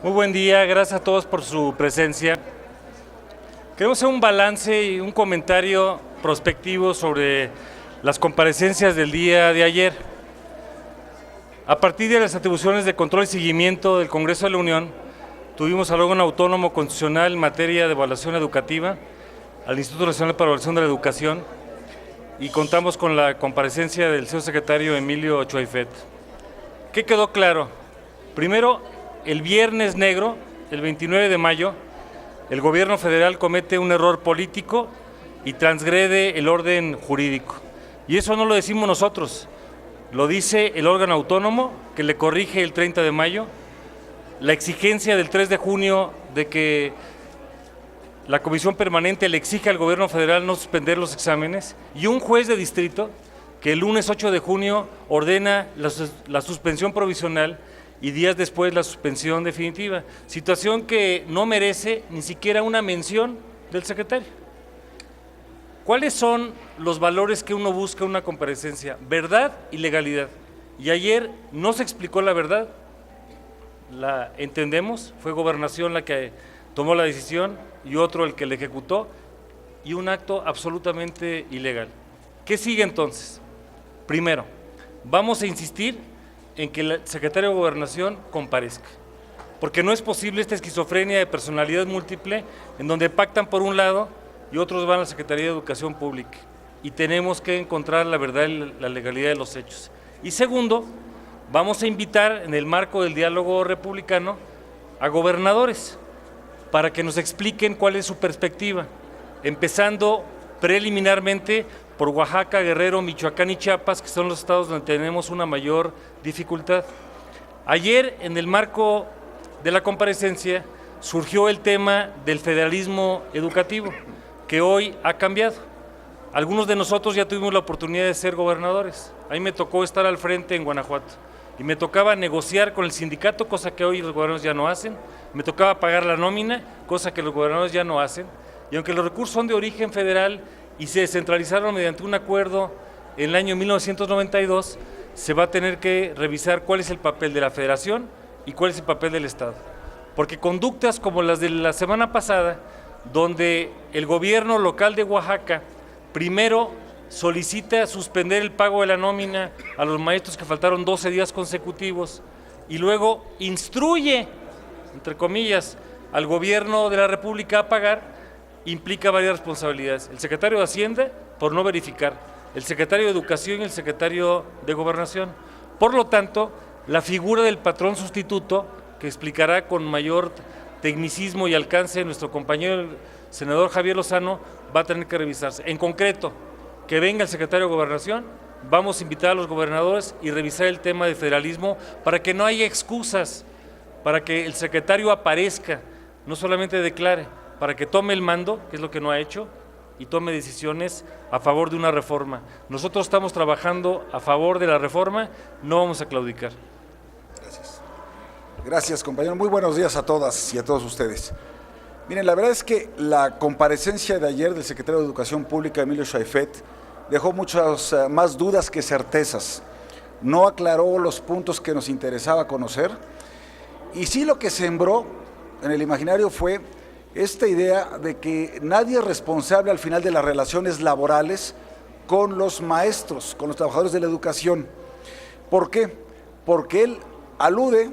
Muy buen día, gracias a todos por su presencia. Queremos hacer un balance y un comentario prospectivo sobre las comparecencias del día de ayer. A partir de las atribuciones de control y seguimiento del Congreso de la Unión, tuvimos al órgano autónomo constitucional en materia de evaluación educativa, al Instituto Nacional para la Evaluación de la Educación, y contamos con la comparecencia del señor secretario Emilio Choaifet. ¿Qué quedó claro? Primero, el viernes negro, el 29 de mayo, el gobierno federal comete un error político y transgrede el orden jurídico. Y eso no lo decimos nosotros, lo dice el órgano autónomo que le corrige el 30 de mayo, la exigencia del 3 de junio de que la Comisión Permanente le exige al gobierno federal no suspender los exámenes, y un juez de distrito que el lunes 8 de junio ordena la suspensión provisional y días después la suspensión definitiva, situación que no merece ni siquiera una mención del secretario. ¿Cuáles son los valores que uno busca en una comparecencia? Verdad y legalidad. Y ayer no se explicó la verdad, la entendemos, fue Gobernación la que tomó la decisión y otro el que la ejecutó, y un acto absolutamente ilegal. ¿Qué sigue entonces? Primero, vamos a insistir en que el secretario de Gobernación comparezca, porque no es posible esta esquizofrenia de personalidad múltiple en donde pactan por un lado y otros van a la Secretaría de Educación Pública, y tenemos que encontrar la verdad y la legalidad de los hechos. Y segundo, vamos a invitar en el marco del diálogo republicano a gobernadores para que nos expliquen cuál es su perspectiva, empezando preliminarmente por Oaxaca, Guerrero, Michoacán y Chiapas, que son los estados donde tenemos una mayor dificultad. Ayer, en el marco de la comparecencia, surgió el tema del federalismo educativo, que hoy ha cambiado. Algunos de nosotros ya tuvimos la oportunidad de ser gobernadores. A mí me tocó estar al frente en Guanajuato y me tocaba negociar con el sindicato, cosa que hoy los gobernadores ya no hacen. Me tocaba pagar la nómina, cosa que los gobernadores ya no hacen. Y aunque los recursos son de origen federal y se descentralizaron mediante un acuerdo en el año 1992, se va a tener que revisar cuál es el papel de la Federación y cuál es el papel del Estado. Porque conductas como las de la semana pasada, donde el gobierno local de Oaxaca primero solicita suspender el pago de la nómina a los maestros que faltaron 12 días consecutivos y luego instruye, entre comillas, al gobierno de la República a pagar, implica varias responsabilidades. El secretario de Hacienda por no verificar, el secretario de Educación y el secretario de Gobernación. Por lo tanto, la figura del patrón sustituto, que explicará con mayor tecnicismo y alcance nuestro compañero el senador Javier Lozano, va a tener que revisarse. En concreto, que venga el secretario de Gobernación, vamos a invitar a los gobernadores y revisar el tema de federalismo para que no haya excusas, para que el secretario aparezca, no solamente declare, para que tome el mando, que es lo que no ha hecho, y tome decisiones a favor de una reforma. Nosotros estamos trabajando a favor de la reforma, no vamos a claudicar. Gracias. Gracias, compañero. Muy buenos días a todas y a todos ustedes. Miren, la verdad es que la comparecencia de ayer del secretario de Educación Pública, Emilio Choaifet, dejó muchas más dudas que certezas. No aclaró los puntos que nos interesaba conocer, y sí lo que sembró en el imaginario fue esta idea de que nadie es responsable al final de las relaciones laborales con los maestros, con los trabajadores de la educación. ¿Por qué? Porque él alude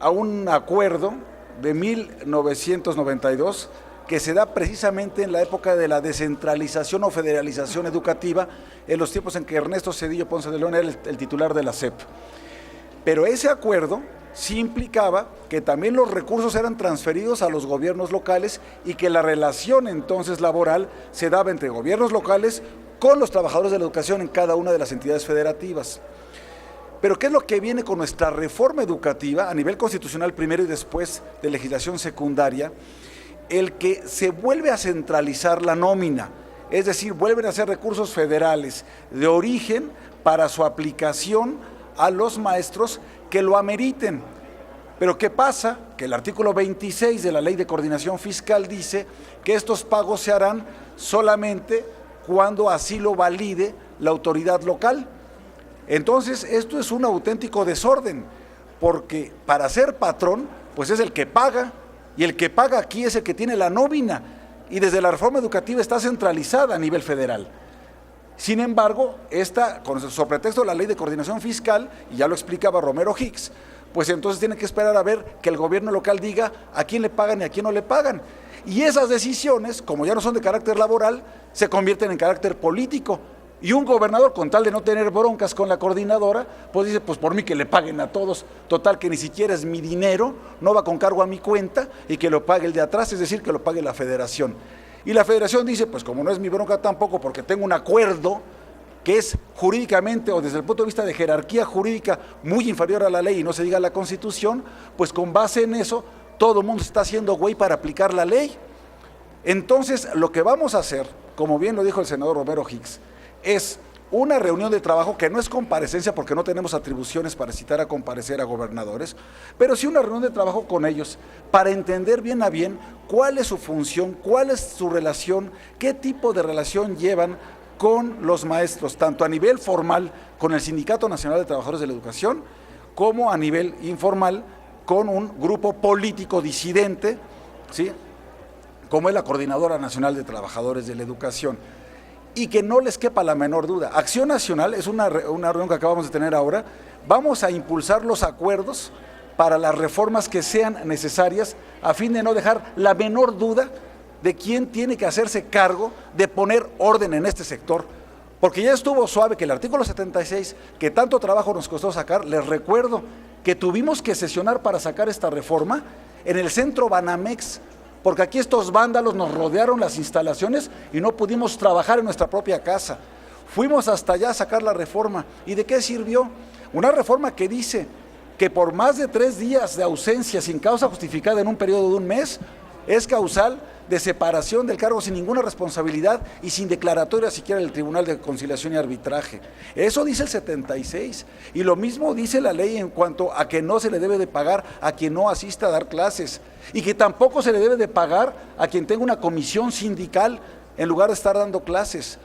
a un acuerdo de 1992 que se da precisamente en la época de la descentralización o federalización educativa, en los tiempos en que Ernesto Zedillo Ponce de León era el titular de la SEP. Pero ese acuerdo sí implicaba que también los recursos eran transferidos a los gobiernos locales y que la relación entonces laboral se daba entre gobiernos locales con los trabajadores de la educación en cada una de las entidades federativas. Pero ¿qué es lo que viene con nuestra reforma educativa a nivel constitucional primero y después de legislación secundaria? El que se vuelve a centralizar la nómina, es decir, vuelven a ser recursos federales de origen para su aplicación a los maestros que lo ameriten. Pero ¿qué pasa? Que el artículo 26 de la Ley de Coordinación Fiscal dice que estos pagos se harán solamente cuando así lo valide la autoridad local. Entonces, esto es un auténtico desorden, porque para ser patrón, pues es el que paga, y el que paga aquí es el que tiene la nómina, y desde la reforma educativa está centralizada a nivel federal. Sin embargo, esta, con sobre pretexto de la ley de coordinación fiscal, y ya lo explicaba Romero Hicks, pues entonces tiene que esperar a ver que el gobierno local diga a quién le pagan y a quién no le pagan. Y esas decisiones, como ya no son de carácter laboral, se convierten en carácter político. Y un gobernador, con tal de no tener broncas con la coordinadora, pues dice, pues por mí que le paguen a todos, total que ni siquiera es mi dinero, no va con cargo a mi cuenta, y que lo pague el de atrás, es decir, que lo pague la federación. Y la federación dice, pues como no es mi bronca tampoco, porque tengo un acuerdo que es jurídicamente o desde el punto de vista de jerarquía jurídica muy inferior a la ley y no se diga la Constitución, pues con base en eso todo el mundo está haciendo güey para aplicar la ley. Entonces lo que vamos a hacer, como bien lo dijo el senador Romero Hicks, es una reunión de trabajo que no es comparecencia porque no tenemos atribuciones para citar a comparecer a gobernadores, pero sí una reunión de trabajo con ellos para entender bien a bien cuál es su función, cuál es su relación, qué tipo de relación llevan con los maestros, tanto a nivel formal con el Sindicato Nacional de Trabajadores de la Educación, como a nivel informal con un grupo político disidente, ¿sí?, como es la Coordinadora Nacional de Trabajadores de la Educación. Y que no les quepa la menor duda, Acción Nacional es una reunión que acabamos de tener ahora, vamos a impulsar los acuerdos para las reformas que sean necesarias a fin de no dejar la menor duda de quién tiene que hacerse cargo de poner orden en este sector, porque ya estuvo suave que el artículo 76, que tanto trabajo nos costó sacar, les recuerdo que tuvimos que sesionar para sacar esta reforma en el centro Banamex, porque aquí estos vándalos nos rodearon las instalaciones y no pudimos trabajar en nuestra propia casa. Fuimos hasta allá a sacar la reforma. ¿Y de qué sirvió? Una reforma que dice que por más de 3 días de ausencia sin causa justificada en un periodo de un mes, es causal de separación del cargo sin ninguna responsabilidad y sin declaratoria siquiera del Tribunal de Conciliación y Arbitraje. Eso dice el 76. Y lo mismo dice la ley en cuanto a que no se le debe de pagar a quien no asista a dar clases y que tampoco se le debe de pagar a quien tenga una comisión sindical en lugar de estar dando clases.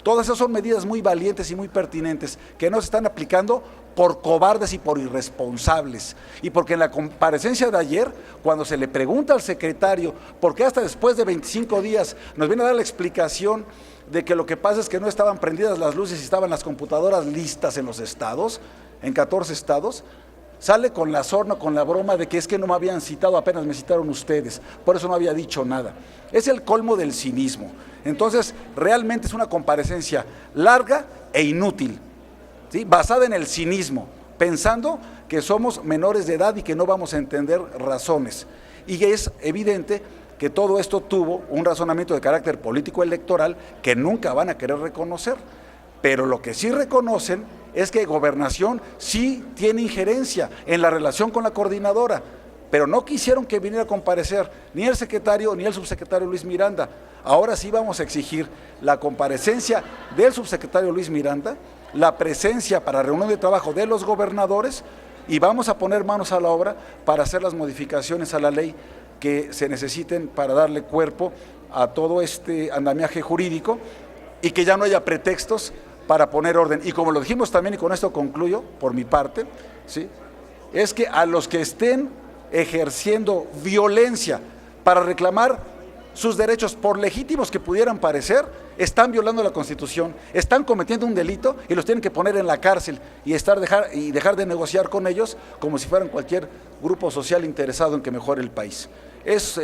Todas esas son medidas muy valientes y muy pertinentes que no se están aplicando por cobardes y por irresponsables. Y porque en la comparecencia de ayer, cuando se le pregunta al secretario, ¿por qué hasta después de 25 días nos viene a dar la explicación de que lo que pasa es que no estaban prendidas las luces y estaban las computadoras listas en los estados, en 14 estados? Sale con la sorna, con la broma de que es que no me habían citado, apenas me citaron ustedes, por eso no había dicho nada. Es el colmo del cinismo. Entonces, realmente es una comparecencia larga e inútil, ¿sí?, basada en el cinismo, pensando que somos menores de edad y que no vamos a entender razones. Y es evidente que todo esto tuvo un razonamiento de carácter político electoral que nunca van a querer reconocer. Pero lo que sí reconocen es que Gobernación sí tiene injerencia en la relación con la coordinadora, pero no quisieron que viniera a comparecer ni el secretario ni el subsecretario Luis Miranda. Ahora sí vamos a exigir la comparecencia del subsecretario Luis Miranda, la presencia para reunión de trabajo de los gobernadores y vamos a poner manos a la obra para hacer las modificaciones a la ley que se necesiten para darle cuerpo a todo este andamiaje jurídico y que ya no haya pretextos para poner orden. Y como lo dijimos también, y con esto concluyo por mi parte, ¿sí?, es que a los que estén ejerciendo violencia para reclamar sus derechos, por legítimos que pudieran parecer, están violando la Constitución, están cometiendo un delito y los tienen que poner en la cárcel y dejar de negociar con ellos como si fueran cualquier grupo social interesado en que mejore el país. Es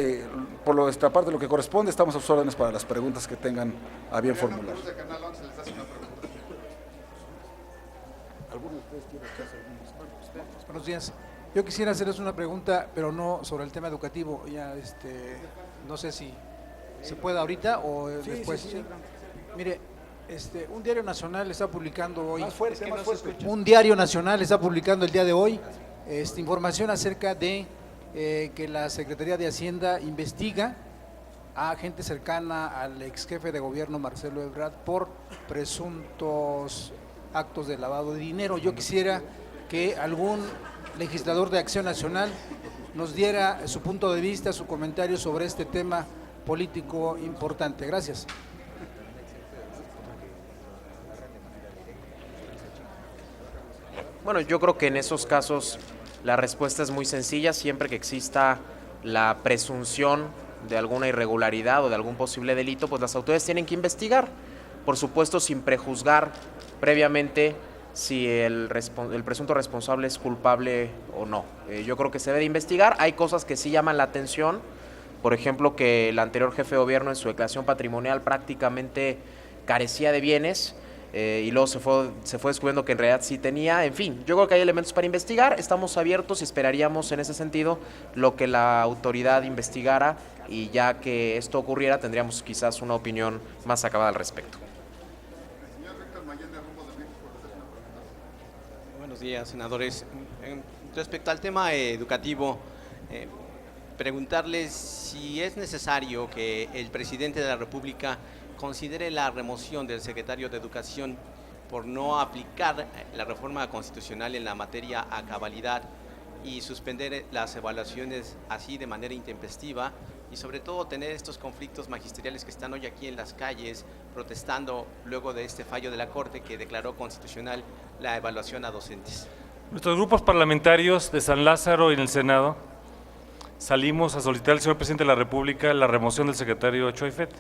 por nuestra parte lo que corresponde. Estamos a sus órdenes para las preguntas que tengan a bien formular. Buenos días. Yo quisiera hacerles una pregunta, pero no sobre el tema educativo. Ya, no sé si se puede ahorita o después. Sí. Mire, un diario nacional está publicando hoy. Más fuerte. Un diario nacional está publicando el día de hoy información acerca de que la Secretaría de Hacienda investiga a gente cercana al ex jefe de gobierno Marcelo Ebrard por presuntos actos de lavado de dinero. Yo quisiera que algún legislador de Acción Nacional nos diera su punto de vista, su comentario sobre este tema político importante. Gracias. Bueno, yo creo que en esos casos La respuesta es muy sencilla: siempre que exista la presunción de alguna irregularidad o de algún posible delito, pues las autoridades tienen que investigar, por supuesto sin prejuzgar previamente si el presunto responsable es culpable o no. Yo creo que se debe de investigar. Hay cosas que sí llaman la atención, por ejemplo, que el anterior jefe de gobierno en su declaración patrimonial prácticamente carecía de bienes, y luego se fue descubriendo que en realidad sí tenía. En fin, yo creo que hay elementos para investigar, estamos abiertos y esperaríamos en ese sentido lo que la autoridad investigara, y ya que esto ocurriera tendríamos quizás una opinión más acabada al respecto. Buenos días, senadores. Respecto al tema educativo, preguntarles si es necesario que el presidente de la República considere la remoción del secretario de Educación por no aplicar la reforma constitucional en la materia a cabalidad y suspender las evaluaciones así de manera intempestiva, y sobre todo tener estos conflictos magisteriales que están hoy aquí en las calles protestando luego de este fallo de la Corte que declaró constitucional la evaluación a docentes. Nuestros grupos parlamentarios de San Lázaro y en el Senado salimos a solicitar al señor presidente de la República la remoción del secretario Choifet.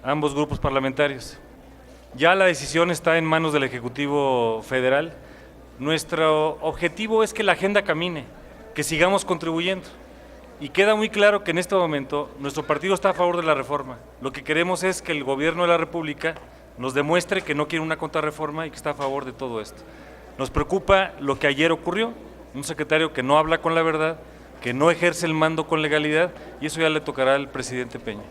Ambos grupos parlamentarios. Ya la decisión está en manos del Ejecutivo Federal. Nuestro objetivo es que la agenda camine, que sigamos contribuyendo. Y queda muy claro que en este momento nuestro partido está a favor de la reforma. Lo que queremos es que el gobierno de la República nos demuestre que no quiere una contrarreforma y que está a favor de todo esto. Nos preocupa lo que ayer ocurrió, un secretario que no habla con la verdad, que no ejerce el mando con legalidad, y eso ya le tocará al presidente Peña.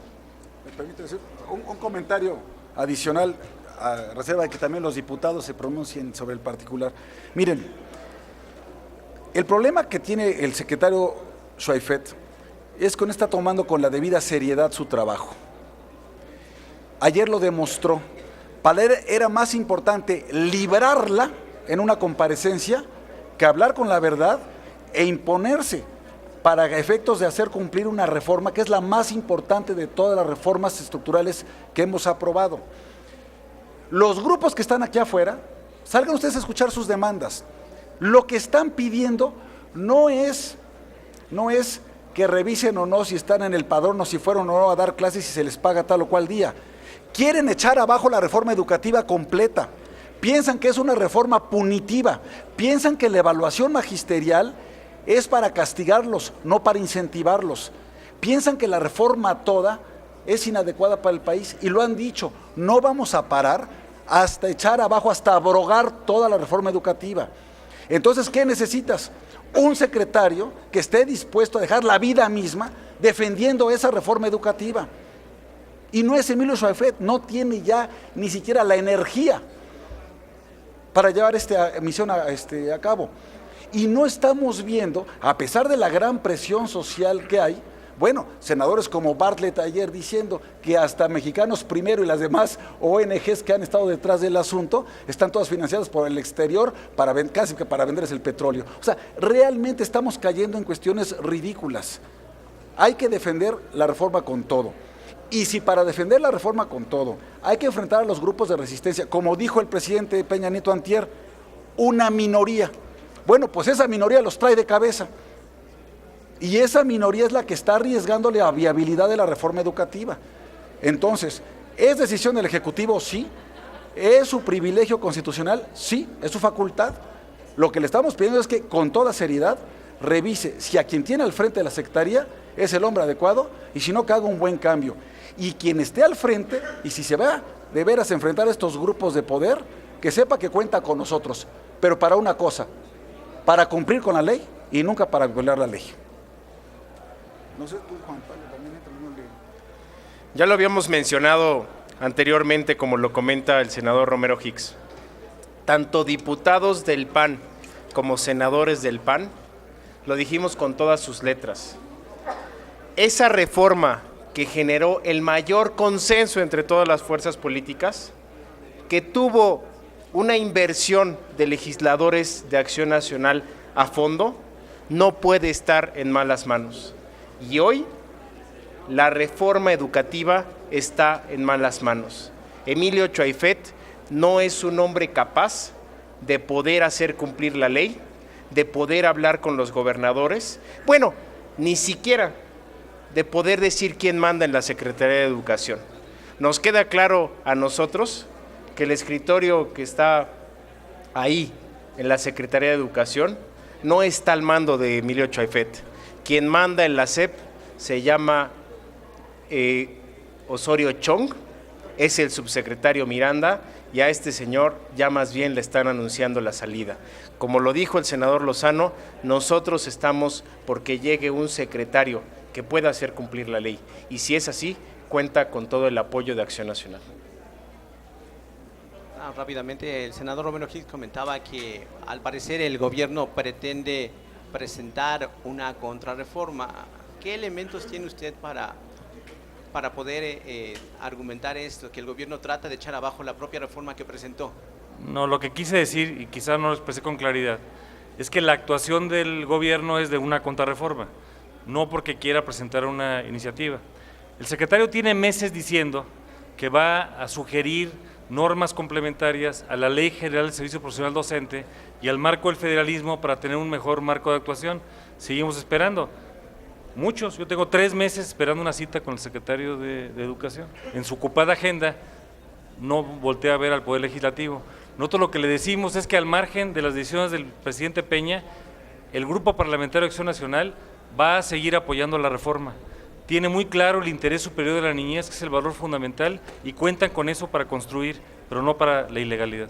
¿Me permite decir un comentario adicional, a reserva de que también los diputados se pronuncien sobre el particular? Miren, el problema que tiene el secretario Choifet es que no está tomando con la debida seriedad su trabajo. Ayer lo demostró. Para él era más importante librarla en una comparecencia que hablar con la verdad e imponerse para efectos de hacer cumplir una reforma que es la más importante de todas las reformas estructurales que hemos aprobado. Los grupos que están aquí afuera, salgan ustedes a escuchar sus demandas. Lo que están pidiendo no es que revisen o no si están en el padrón o si fueron o no a dar clases y se les paga tal o cual día. Quieren echar abajo la reforma educativa completa. Piensan que es una reforma punitiva. Piensan que la evaluación magisterial es para castigarlos, no para incentivarlos. Piensan que la reforma toda es inadecuada para el país y lo han dicho. No vamos a parar hasta echar abajo, hasta abrogar toda la reforma educativa. Entonces, ¿qué necesitas? Un secretario que esté dispuesto a dejar la vida misma defendiendo esa reforma educativa. Y no es Emilio Choifet, no tiene ya ni siquiera la energía para llevar esta misión a cabo. Y no estamos viendo, a pesar de la gran presión social que hay, bueno, senadores como Bartlett ayer diciendo que hasta Mexicanos Primero y las demás ONGs que han estado detrás del asunto están todas financiadas por el exterior casi que para venderles el petróleo. O sea, realmente estamos cayendo en cuestiones ridículas. Hay que defender la reforma con todo. Y si para defender la reforma con todo hay que enfrentar a los grupos de resistencia, como dijo el presidente Peña Nieto antier, una minoría. Bueno, pues esa minoría los trae de cabeza. Y esa minoría es la que está arriesgando la viabilidad de la reforma educativa. Entonces, ¿es decisión del Ejecutivo? Sí. ¿Es su privilegio constitucional? Sí, es su facultad. Lo que le estamos pidiendo es que con toda seriedad revise si a quien tiene al frente de la secretaría es el hombre adecuado y si no, que haga un buen cambio. Y quien esté al frente, y si se va de veras a enfrentar a estos grupos de poder, que sepa que cuenta con nosotros, pero para una cosa, para cumplir con la ley y nunca para violar la ley. No sé, tú, Juan Pablo, también entra en un lío. Ya lo habíamos mencionado anteriormente, como lo comenta el senador Romero Hicks. Tanto diputados del PAN como senadores del PAN, lo dijimos con todas sus letras. Esa reforma que generó el mayor consenso entre todas las fuerzas políticas, que tuvo una inversión de legisladores de Acción Nacional a fondo, no puede estar en malas manos. Y hoy la reforma educativa está en malas manos. Emilio Choifet no es un hombre capaz de poder hacer cumplir la ley, de poder hablar con los gobernadores, bueno, ni siquiera de poder decir quién manda en la Secretaría de Educación. Nos queda claro a nosotros que el escritorio que está ahí en la Secretaría de Educación no está al mando de Emilio Chaifet. Quien manda en la SEP se llama Osorio Chong, es el subsecretario Miranda, y a este señor ya más bien le están anunciando la salida. Como lo dijo el senador Lozano, nosotros estamos porque llegue un secretario que pueda hacer cumplir la ley, y si es así, cuenta con todo el apoyo de Acción Nacional. Rápidamente, el senador Romero Hicks comentaba que al parecer el gobierno pretende presentar una contrarreforma. ¿Qué elementos tiene usted para poder argumentar esto, que el gobierno trata de echar abajo la propia reforma que presentó? No, lo que quise decir, y quizás no lo expresé con claridad, es que la actuación del gobierno es de una contrarreforma, no porque quiera presentar una iniciativa. El secretario tiene meses diciendo que va a sugerir normas complementarias a la Ley General del Servicio Profesional Docente y al marco del federalismo para tener un mejor marco de actuación. Seguimos esperando. Muchos, yo tengo 3 meses esperando una cita con el secretario de Educación. En su ocupada agenda no voltea a ver al Poder Legislativo. Nosotros lo que le decimos es que al margen de las decisiones del presidente Peña, el Grupo Parlamentario de Acción Nacional va a seguir apoyando la reforma. Tiene muy claro el interés superior de la niñez, que es el valor fundamental, y cuentan con eso para construir, pero no para la ilegalidad.